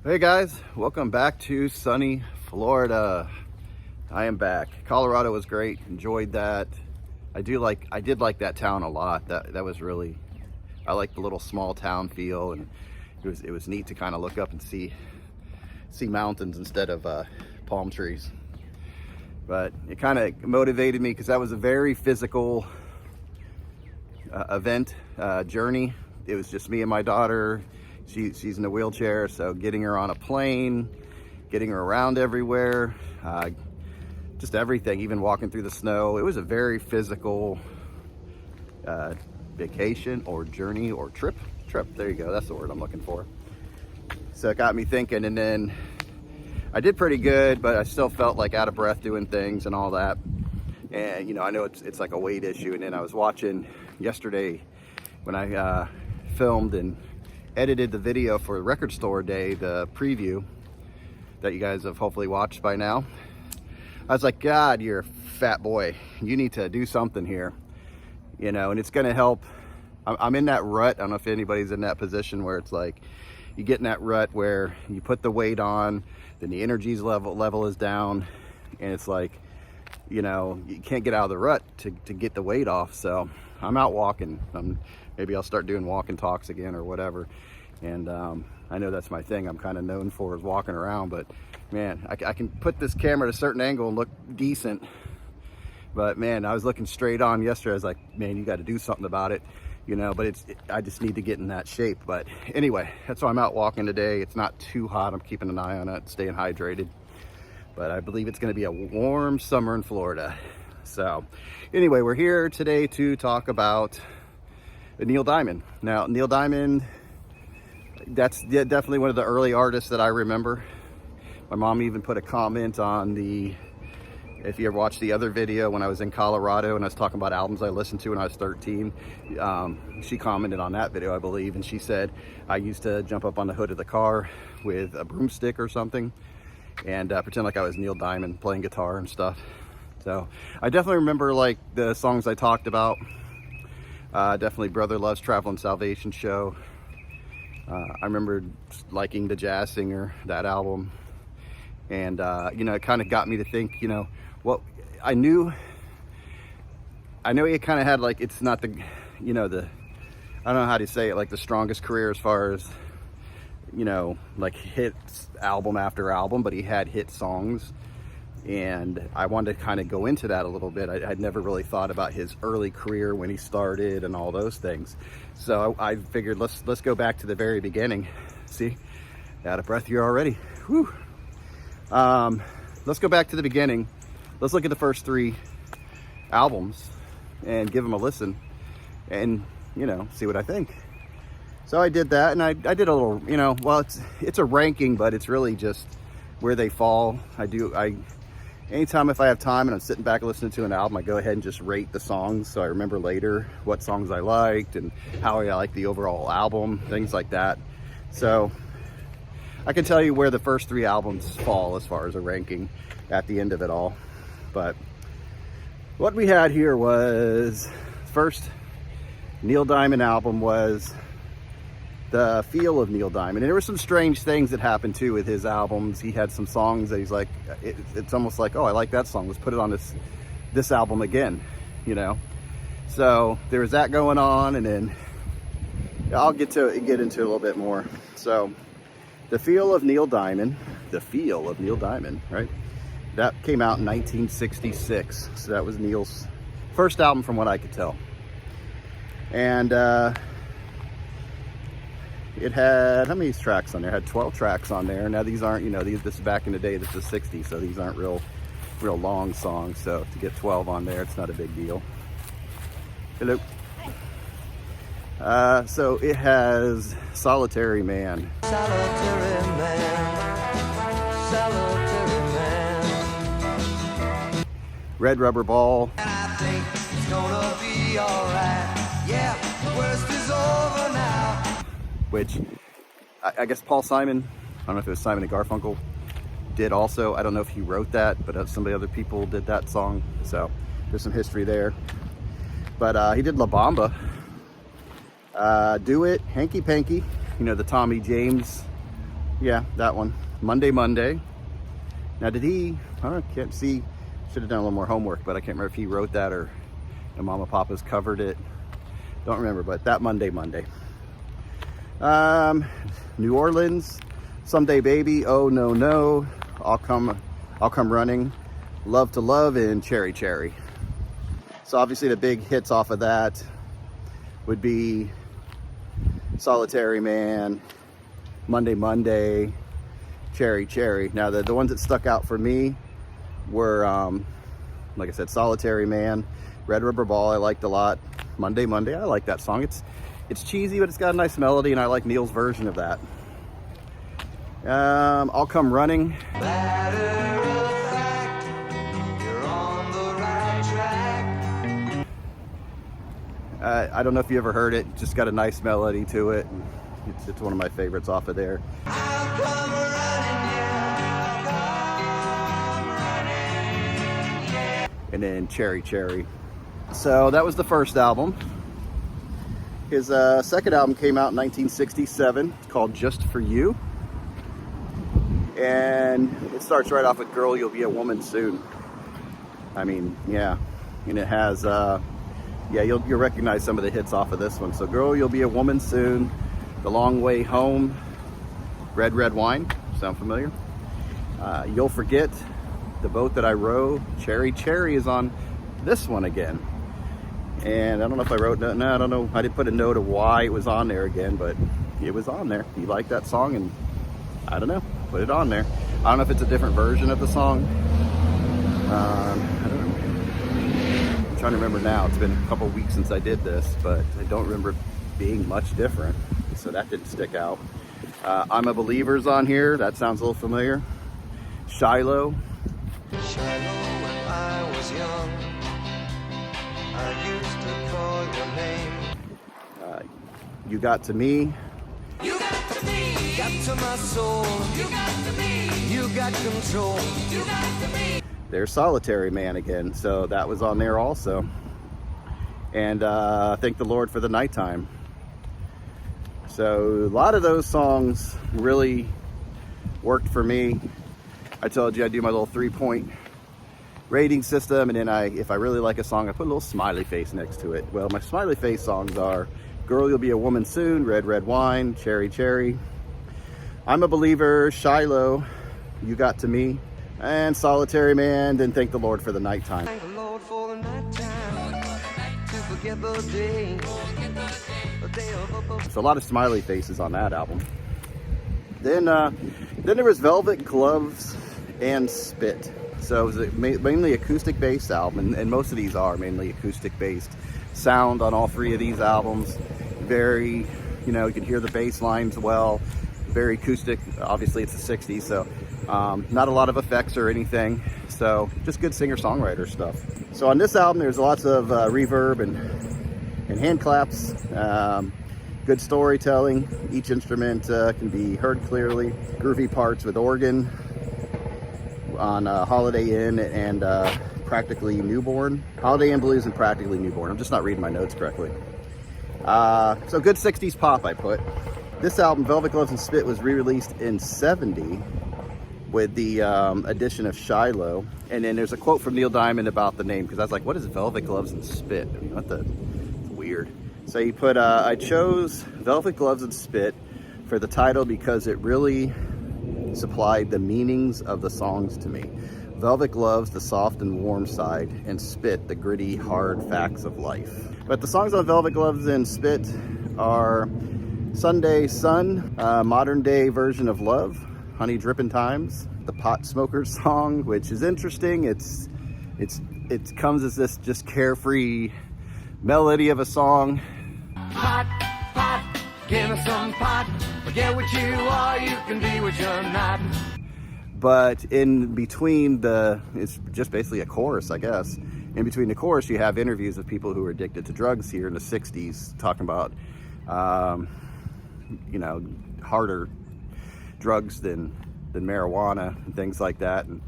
Hey guys, welcome back to sunny Florida. I am back. Colorado was great. Enjoyed that. I did like that town a lot. That was really, I like the little small town feel, and it was neat to kind of look up and see mountains instead of palm trees. But it kind of motivated me because that was a very physical event, journey. It was just me and my daughter. She's in a wheelchair, so getting her on a plane, getting her around everywhere, just everything, even walking through the snow. It was a very physical vacation or journey or trip. There you go. That's the word I'm looking for. So it got me thinking, and then I did pretty good, but I still felt like out of breath doing things and all that. And I know it's like a weight issue. And then I was watching yesterday when I filmed and edited the video for Record Store Day, the preview that you guys have hopefully watched by now. I was like, God, you're a fat boy. You need to do something here, and it's gonna help. I'm in that rut. I don't know if anybody's in that position where it's like you get in that rut where you put the weight on, then the energy's level is down, and it's like, you can't get out of the rut to get the weight off. So I'm out walking. Maybe I'll start doing walk and talks again or whatever. And I know that's my thing. I'm kind of known for is walking around, but man, I can put this camera at a certain angle and look decent. But man, I was looking straight on yesterday. I was like, man, you got to do something about it, but I just need to get in that shape. But anyway, that's why I'm out walking today. It's not too hot. I'm keeping an eye on it, staying hydrated. But I believe it's going to be a warm summer in Florida. So anyway, we're here today to talk about Neil Diamond. Now, Neil Diamond, that's definitely one of the early artists that I remember. My mom even put a comment on if you ever watched the other video when I was in Colorado and I was talking about albums I listened to when I was 13, she commented on that video, I believe, and she said, I used to jump up on the hood of the car with a broomstick or something and pretend like I was Neil Diamond playing guitar and stuff. So I definitely remember like the songs I talked about. Definitely Brother Love's Traveling Salvation Show. I remember liking The Jazz Singer, that album. And, it kind of got me to think, what I know he kind of had like, it's not the, I don't know how to say it, like the strongest career as far as, like hits album after album, but he had hit songs. And I wanted to kind of go into that a little bit. I'd never really thought about his early career when he started and all those things. So I figured let's go back to the very beginning. See, out of breath here already. Whew. Let's go back to the beginning. Let's look at the first 3 albums and give them a listen and, see what I think. So I did that, and I did a little, well, it's a ranking, but it's really just where they fall. Anytime if I have time and I'm sitting back listening to an album, I go ahead and just rate the songs so I remember later what songs I liked and how I liked the overall album, things like that. So I can tell you where the first 3 albums fall as far as a ranking at the end of it all. But what we had here was, first Neil Diamond album was The Feel of Neil Diamond. And there were some strange things that happened too with his albums. He had some songs that he's like, it's almost like, oh, I like that song. Let's put it on this album again, So there was that going on, and then I'll get into it a little bit more. So The Feel of Neil Diamond, right? That came out in 1966. So that was Neil's first album from what I could tell. And it had, how many tracks on there? It had 12 tracks on there. Now these aren't, this is back in the day, this is 60, so these aren't real long songs. So to get 12 on there, it's not a big deal. Hello. So it has Solitary Man. Solitary man, solitary man. Red Rubber Ball. And I think it's gonna be alright. Yeah, the worst is over now. Which I guess Paul Simon, I don't know if it was Simon and Garfunkel, did also. I don't know if he wrote that, but some of the other people did that song. So there's some history there. But he did La Bamba, Do It, Hanky Panky, the Tommy James Yeah, that one. Monday, Monday. Now, did he? I can't see. Should have done a little more homework, but I can't remember if he wrote that or Mama Papa's covered it. Don't remember, but that Monday, Monday. New Orleans, Someday Baby, Oh No No, I'll Come Running, Love to Love, and Cherry Cherry. So obviously the big hits off of that would be Solitary Man, Monday Monday, Cherry Cherry. Now the ones that stuck out for me were, like I said, Solitary Man, Red Rubber Ball I liked a lot, Monday Monday, I like that song. It's cheesy, but it's got a nice melody, and I like Neil's version of that. I'll Come Running. Matter of fact, you're on the right track. I don't know if you ever heard it. Just got a nice melody to it. It's one of my favorites off of there. I'll come running, yeah. Come running, yeah. And then Cherry Cherry. So that was the first album. His second album came out in 1967. It's called Just For You. And it starts right off with Girl, You'll Be a Woman Soon. I mean, yeah. And it has, yeah, you'll recognize some of the hits off of this one. So Girl, You'll Be a Woman Soon, The Long Way Home, Red Red Wine, sound familiar? You'll Forget, The Boat That I Row, Cherry Cherry is on this one again. And I don't know if I wrote, no, I don't know. I didn't put a note of why it was on there again, but it was on there. He liked that song, and I don't know, put it on there. I don't know if it's a different version of the song. I don't know. I'm trying to remember now. It's been a couple weeks since I did this, but I don't remember it being much different. So that didn't stick out. I'm a Believer's on here. That sounds a little familiar. Shiloh. Shiloh, when I was young, I used to call your name. You Got to Me. You got to me. Got to my soul. You got to me. You got control. You got to me. There's Solitary Man again. So that was on there also. And Thank the Lord for the Nighttime. So a lot of those songs really worked for me. I told you I do my little 3-point rating system, and then if I really like a song, I put a little smiley face next to it. Well, my smiley face songs are Girl, You'll Be a Woman Soon, Red Red Wine, Cherry Cherry, I'm a Believer, Shiloh, You Got to Me, and Solitary Man, then Thank the Lord for the Nighttime. Thank the Lord for the nighttime. To forget the day. The day of So a lot of smiley faces on that album. Then there was Velvet Gloves and Spit. So it was mainly acoustic based album, and most of these are mainly acoustic based. Sound on all three of these albums, very, you can hear the bass lines well, very acoustic. Obviously it's the 60s, so not a lot of effects or anything. So just good singer-songwriter stuff. So on this album there's lots of reverb and hand claps, good storytelling. Each instrument can be heard clearly. Groovy parts with organ on Holiday Inn and Practically Newborn. Holiday Inn Blues and Practically Newborn. I'm just not reading my notes correctly. So good 60s pop, I put. This album, Velvet Gloves and Spit, was re-released in '70 with the addition of Shiloh. And then there's a quote from Neil Diamond about the name, because I was like, what is Velvet Gloves and Spit? I mean, it's weird. So he put, I chose Velvet Gloves and Spit for the title because it really supplied the meanings of the songs to me. Velvet Gloves, the soft and warm side, and Spit, the gritty, hard facts of life. But the songs on Velvet Gloves and Spit are Sunday Sun, modern day version of Love, Honey Drippin' Times, the Pot Smokers song, which is interesting. It comes as this just carefree melody of a song. Pot, pot, give us some pot. Forget what you are, you can be what you're not. But in between it's just basically a chorus, I guess. In between the chorus, you have interviews of people who were addicted to drugs here in the 60s, talking about, harder drugs than marijuana and things like that. And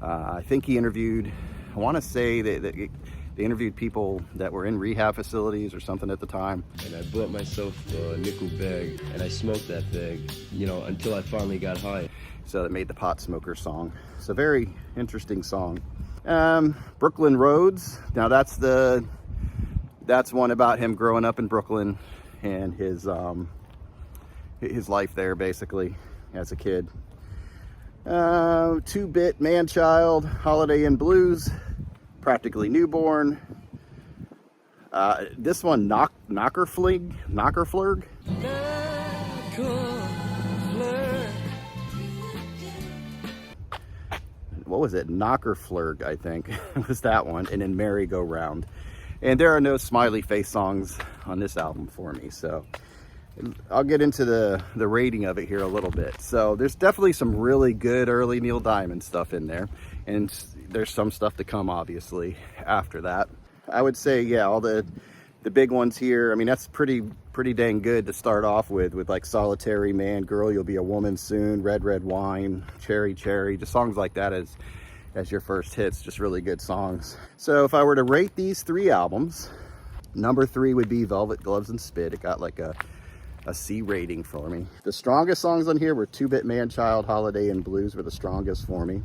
I think he interviewed, I want to say that They interviewed people that were in rehab facilities or something at the time. And I bought myself a nickel bag, and I smoked that bag, you know, until I finally got high. So that made the Pot Smoker song. It's a very interesting song. Brooklyn Roads. Now that's one about him growing up in Brooklyn and his life there basically as a kid. 2-Bit Man-Child, Holiday Inn Blues, Practically Newborn. This one, Knockerflug. What was it? Knockerflug, I think, was that one. And then Merry Go Round. And there are no smiley face songs on this album for me, so I'll get into the rating of it here a little bit. So there's definitely some really good early Neil Diamond stuff in there, and there's some stuff to come obviously after that. I would say, yeah, all the big ones here, I mean, that's pretty dang good to start off with like Solitary Man, Girl You'll Be a Woman Soon, Red Red Wine, Cherry Cherry, just songs like that as your first hits, just really good songs. So if I were to rate these 3 albums, number 3 would be Velvet Gloves and Spit. It got like a C rating for me. The strongest songs on here were 2-Bit Man-Child, Holiday Inn Blues were the strongest for me.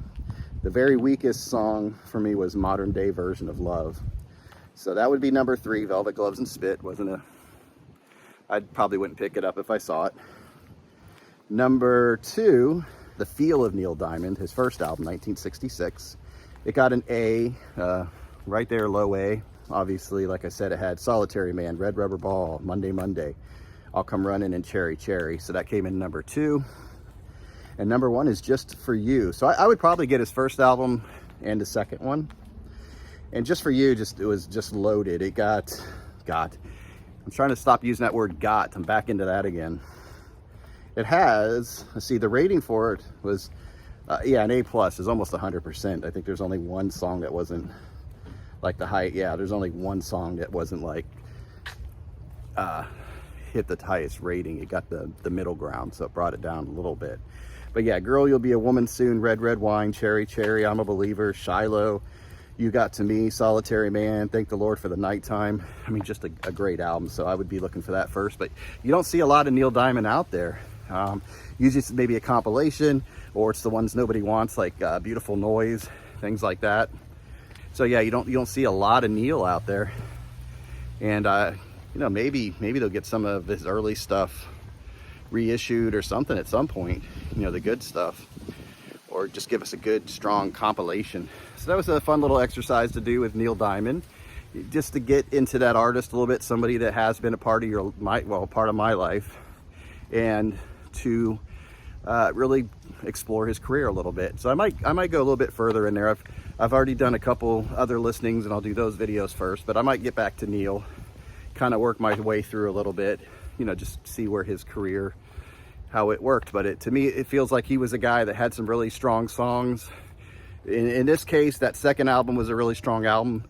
The very weakest song for me was Modern Day Version of Love. So that would be number 3, Velvet Gloves and Spit. I probably wouldn't pick it up if I saw it. Number 2, The Feel of Neil Diamond, his first album, 1966. It got an A, right there, low A. Obviously, like I said, it had Solitary Man, Red Rubber Ball, Monday Monday, I'll Come Running, and Cherry Cherry. So that came in number 2. And number 1 is Just For You. So I would probably get his first album and the second one. And Just For You, it was just loaded. It got, I'm trying to stop using that word got. I'm back into that again. It has, let's see, the rating for it was, yeah, an A+, is almost 100%. I think there's only one song that wasn't like the height. Yeah, there's only one song that wasn't like, hit the highest rating. It got the middle ground, so it brought it down a little bit. But yeah, Girl You'll Be a Woman Soon, Red Red Wine, Cherry Cherry, I'm a Believer, Shiloh, You Got to Me, Solitary Man, Thank the Lord for the Nighttime. I mean, just a great album, so I would be looking for that first. But you don't see a lot of Neil Diamond out there. Usually it's maybe a compilation, or it's the ones nobody wants, like Beautiful Noise, things like that. So yeah, you don't see a lot of Neil out there. And you know, maybe they'll get some of his early stuff reissued or something at some point, you know, the good stuff, or just give us a good strong compilation. So that was a fun little exercise to do with Neil Diamond, just to get into that artist a little bit, somebody that has been a part of part of my life, and to really explore his career a little bit. So I might go a little bit further in there. I've already done a couple other listings, and I'll do those videos first, but I might get back to Neil, kind of work my way through a little bit, you know, just see where his career, how it worked. But to me, it feels like he was a guy that had some really strong songs. In this case, that second album was a really strong album.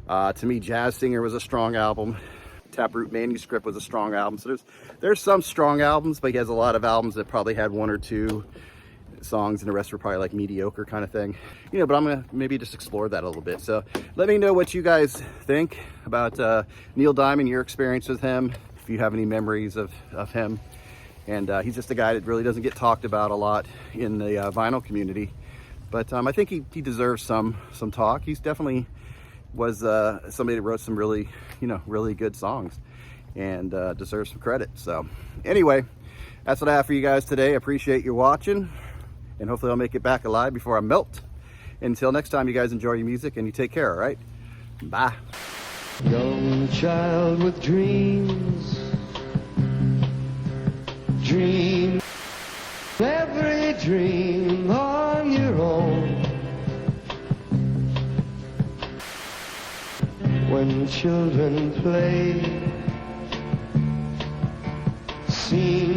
To me, Jazz Singer was a strong album. Taproot Manuscript was a strong album. So there's some strong albums, but he has a lot of albums that probably had 1 or 2 songs, and the rest were probably like mediocre kind of thing, you know. But I'm gonna maybe just explore that a little bit. So let me know what you guys think about Neil Diamond, your experience with him, if you have any memories of him. And he's just a guy that really doesn't get talked about a lot in the vinyl community, but I think he deserves some talk. He's definitely was somebody that wrote some really, you know, really good songs, and deserves some credit. So anyway, that's what I have for you guys today. I appreciate you watching, and hopefully I'll make it back alive before I melt. Until next time, you guys enjoy your music, and you take care, all right? Bye. Young child with dreams, dream every dream on your own. When children play, sing